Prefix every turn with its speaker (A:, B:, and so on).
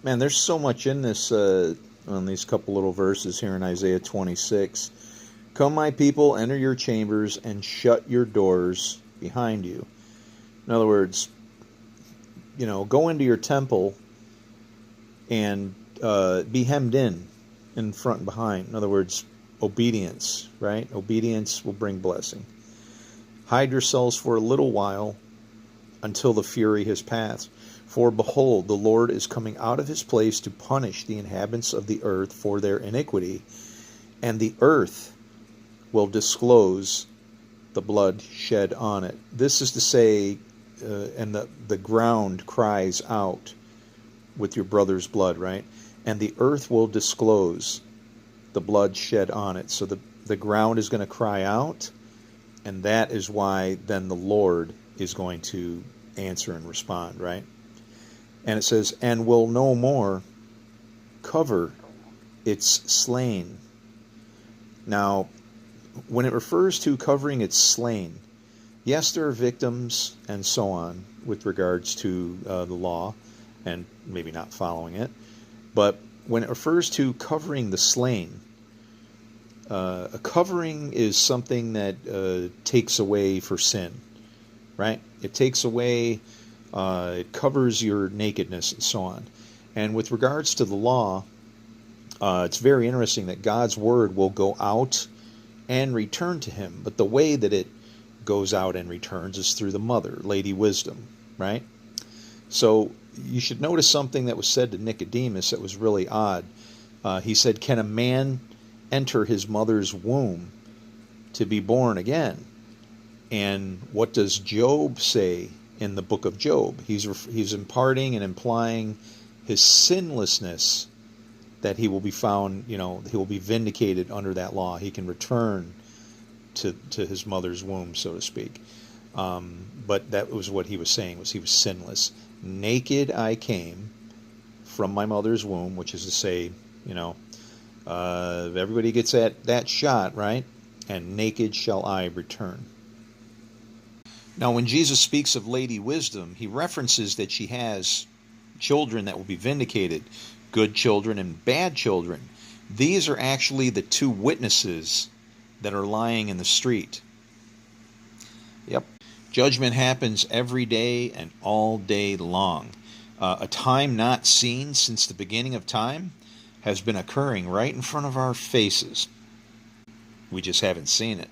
A: Man, there's so much in this, on these couple little verses here in Isaiah 26. Come, my people, enter your chambers and shut your doors behind you. In other words, go into your temple and be hemmed in front and behind. In other words, obedience, right? Obedience will bring blessing. Hide yourselves for a little while until the fury has passed. For behold, the Lord is coming out of his place to punish the inhabitants of the earth for their iniquity, and the earth will disclose the blood shed on it. This is to say, and the ground cries out with your brother's blood, right? And the earth will disclose the blood shed on it. So the ground is going to cry out, and that is why then the Lord is going to answer and respond, right? And it says, and will no more cover its slain. Now, when it refers to covering its slain, yes, there are victims and so on with regards to the law and maybe not following it. But when it refers to covering the slain, a covering is something that takes away for sin, right? It takes away, it covers your nakedness and so on. And with regards to the law, it's very interesting that God's word will go out and return to him. But the way that it goes out and returns is through the mother, Lady Wisdom, right? So you should notice something that was said to Nicodemus that was really odd. He said, can a man enter his mother's womb to be born again? And what does Job say in the book of Job? He's imparting and implying his sinlessness, that he will be found, he will be vindicated under that law. He can return to his mother's womb, so to speak. But that was what he was saying, was he was sinless. Naked I came from my mother's womb, which is to say, everybody gets that shot, right? And naked shall I return. Now, when Jesus speaks of Lady Wisdom, he references that she has children that will be vindicated, good children and bad children. These are actually the two witnesses that are lying in the street. Yep. Judgment happens every day and all day long. A time not seen since the beginning of time has been occurring right in front of our faces. We just haven't seen it.